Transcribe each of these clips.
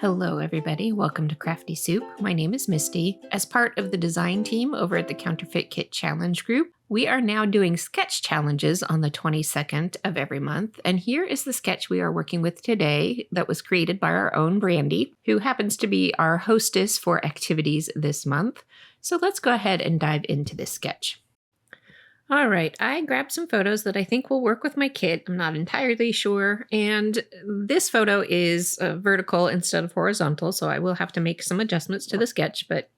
Hello, everybody. Welcome to Crafty Soup. My name is Misty. As part of the design team over at the Counterfeit Kit Challenge group, we are now doing sketch challenges on the 22nd of every month. And here is the sketch we are working with today that was created by our own Brandy, who happens to be our hostess for activities this month. So let's go ahead and dive into this sketch. All right, I grabbed some photos that I think will work with my kit. I'm not entirely sure. And this photo is vertical instead of horizontal, so I will have to make some adjustments to the sketch, but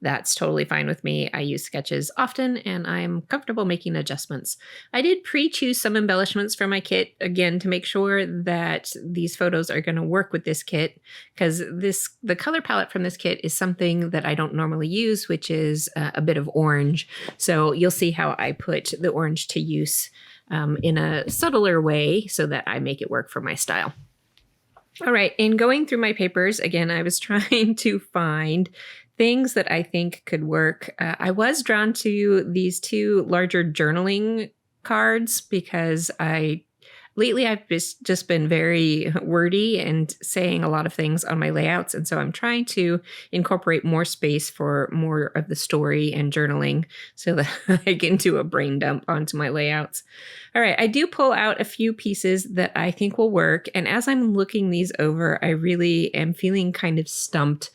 that's totally fine with me. I use sketches often, and I'm comfortable making adjustments. I did pre-choose some embellishments for my kit, again, to make sure that these photos are going to work with this kit, because the color palette from this kit is something that I don't normally use, which is a bit of orange. So you'll see how I put the orange to use in a subtler way so that I make it work for my style. All right, in going through my papers, again, I was trying to find things that I think could work. I was drawn to these two larger journaling cards because lately I've just been very wordy and saying a lot of things on my layouts. And so I'm trying to incorporate more space for more of the story and journaling so that I can do a brain dump onto my layouts. All right, I do pull out a few pieces that I think will work. And as I'm looking these over, I really am feeling kind of stumped.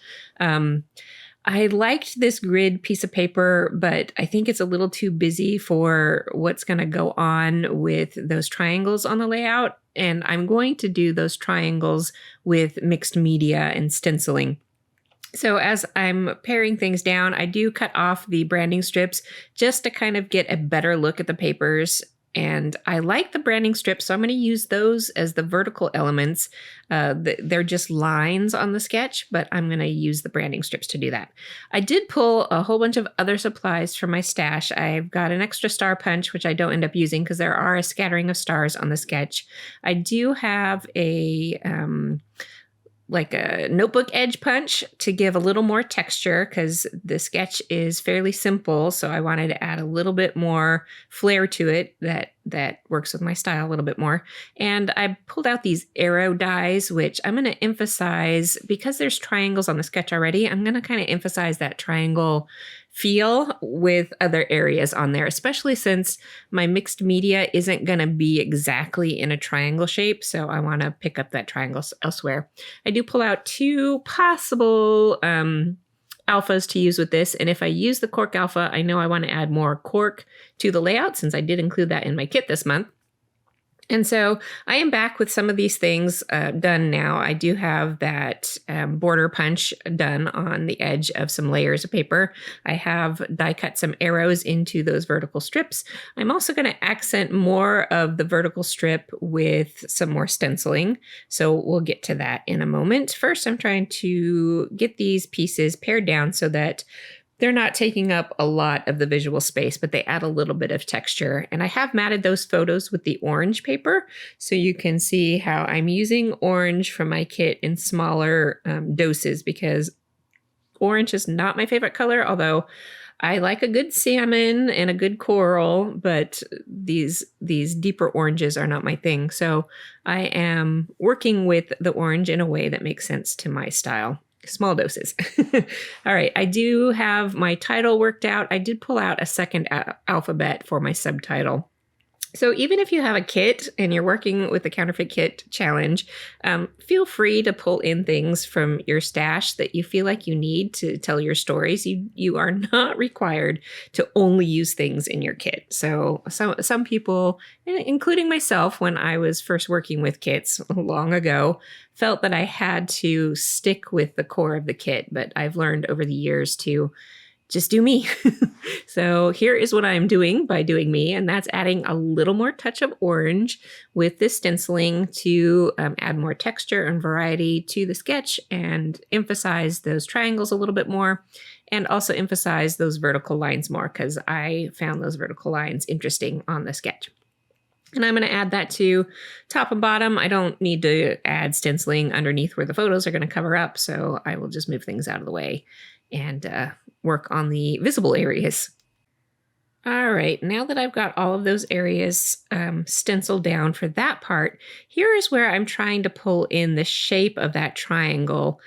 I liked this grid piece of paper, but I think it's a little too busy for what's going to go on with those triangles on the layout. And I'm going to do those triangles with mixed media and stenciling. So as I'm paring things down, I do cut off the branding strips just to kind of get a better look at the papers. And I like the branding strips, so I'm going to use those as the vertical elements. They're just lines on the sketch, but I'm going to use the branding strips to do that. I did pull a whole bunch of other supplies from my stash. I've got an extra star punch, which I don't end up using because there are a scattering of stars on the sketch. I do have a notebook edge punch to give a little more texture because the sketch is fairly simple. So I wanted to add a little bit more flair to it that works with my style a little bit more. And I pulled out these arrow dies, which I'm going to emphasize because there's triangles on the sketch already. I'm going to kind of emphasize that triangle feel with other areas on there, especially since my mixed media isn't going to be exactly in a triangle shape. So I want to pick up that triangle elsewhere. I do pull out two possible alphas to use with this. And if I use the cork alpha, I know I want to add more cork to the layout since I did include that in my kit this month. And so I am back with some of these things done now. I do have that border punch done on the edge of some layers of paper. I have die cut some arrows into those vertical strips. I'm also going to accent more of the vertical strip with some more stenciling. So we'll get to that in a moment. First, I'm trying to get these pieces pared down so that they're not taking up a lot of the visual space, but they add a little bit of texture. And I have matted those photos with the orange paper, so you can see how I'm using orange from my kit in smaller doses because orange is not my favorite color, although I like a good salmon and a good coral, but these deeper oranges are not my thing. So I am working with the orange in a way that makes sense to my style. Small doses. All right, I do have my title worked out. I did pull out a second alphabet for my subtitle. So even if you have a kit and you're working with the Counterfeit Kit Challenge, feel free to pull in things from your stash that you feel like you need to tell your stories. You are not required to only use things in your kit. So some people, including myself when I was first working with kits long ago, felt that I had to stick with the core of the kit, but I've learned over the years to just do me. So here is what I'm doing by doing me, and that's adding a little more touch of orange with this stenciling to add more texture and variety to the sketch and emphasize those triangles a little bit more and also emphasize those vertical lines more because I found those vertical lines interesting on the sketch. And I'm going to add that to top and bottom. I don't need to add stenciling underneath where the photos are going to cover up, so I will just move things out of the way and work on the visible areas. All right, now that I've got all of those areas stenciled down for that part, here is where I'm trying to pull in the shape of that triangle.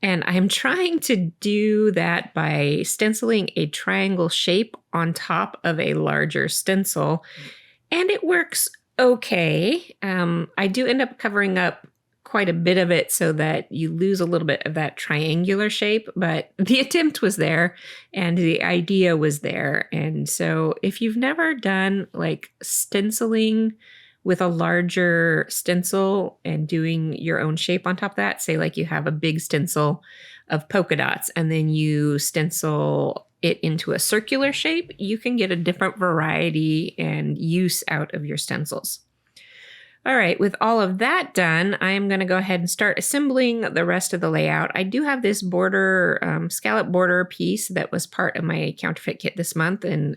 And I'm trying to do that by stenciling a triangle shape on top of a larger stencil. And it works okay. I do end up covering up quite a bit of it so that you lose a little bit of that triangular shape, but the attempt was there and the idea was there. And so if you've never done like stenciling with a larger stencil and doing your own shape on top of that, say like you have a big stencil of polka dots and then you stencil it into a circular shape, you can get a different variety and use out of your stencils. All right, with all of that done, I'm going to go ahead and start assembling the rest of the layout. I do have this border, scallop border piece that was part of my counterfeit kit this month, and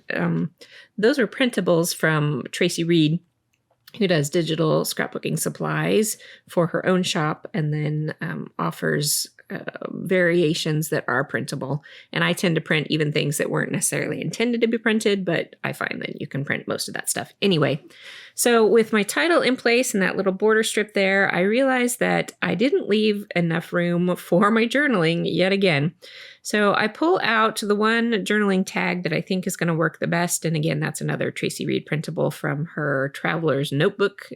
those are printables from Tracy Reed, who does digital scrapbooking supplies for her own shop and then offers variations that are printable. And I tend to print even things that weren't necessarily intended to be printed, but I find that you can print most of that stuff anyway. So with my title in place and that little border strip there, I realized that I didn't leave enough room for my journaling yet again. So I pull out the one journaling tag that I think is going to work the best. And again, that's another Tracy Reed printable from her Traveler's Notebook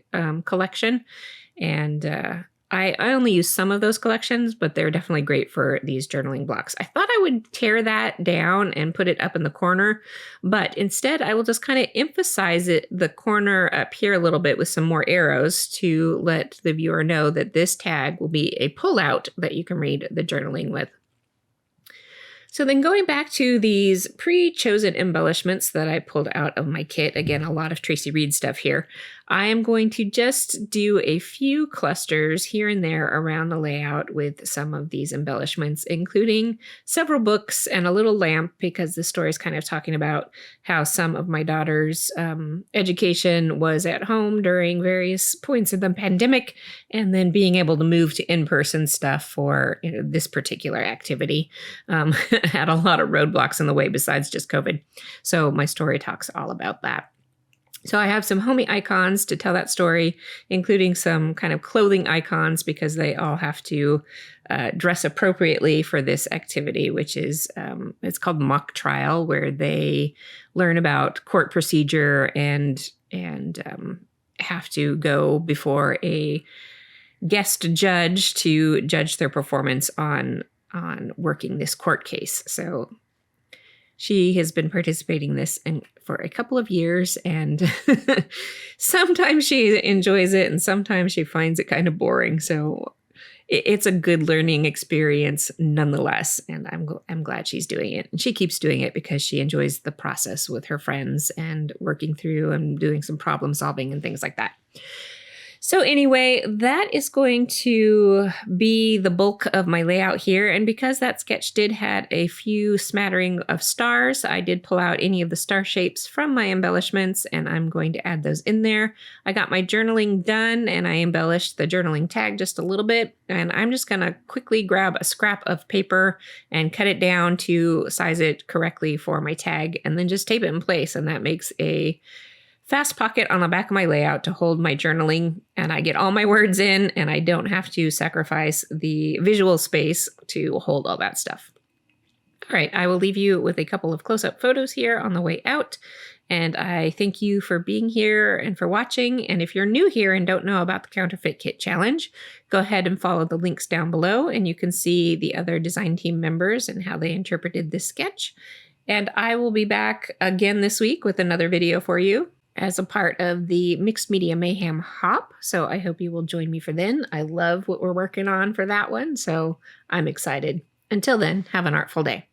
collection. And I only use some of those collections, but they're definitely great for these journaling blocks. I thought I would tear that down and put it up in the corner, but instead I will just kind of emphasize the corner up here a little bit with some more arrows to let the viewer know that this tag will be a pullout that you can read the journaling with. So then going back to these pre-chosen embellishments that I pulled out of my kit, again, a lot of Tracy Reed stuff here, I am going to just do a few clusters here and there around the layout with some of these embellishments, including several books and a little lamp, because the story is kind of talking about how some of my daughter's education was at home during various points of the pandemic, and then being able to move to in-person stuff for this particular activity had a lot of roadblocks in the way besides just COVID. So my story talks all about that. So I have some homey icons to tell that story, including some kind of clothing icons because they all have to dress appropriately for this activity, which is, it's called mock trial, where they learn about court procedure and have to go before a guest judge to judge their performance on working this court case. So she has been participating in this for a couple of years, and sometimes she enjoys it and sometimes she finds it kind of boring. So it's a good learning experience nonetheless, and I'm glad she's doing it. And she keeps doing it because she enjoys the process with her friends and working through and doing some problem solving and things like that. So anyway, that is going to be the bulk of my layout here. And because that sketch did had a few smattering of stars, I did pull out any of the star shapes from my embellishments, and I'm going to add those in there. I got my journaling done and I embellished the journaling tag just a little bit. And I'm just going to quickly grab a scrap of paper and cut it down to size it correctly for my tag, and then just tape it in place. And that makes a fast pocket on the back of my layout to hold my journaling, and I get all my words in and I don't have to sacrifice the visual space to hold all that stuff. All right, I will leave you with a couple of close-up photos here on the way out, and I thank you for being here and for watching. And if you're new here and don't know about the Counterfeit Kit Challenge, go ahead and follow the links down below and you can see the other design team members and how they interpreted this sketch. And I will be back again this week with another video for you as a part of the Mixed Media Mayhem Hop. So I hope you will join me for then. I love what we're working on for that one, so I'm excited. Until then, have an artful day.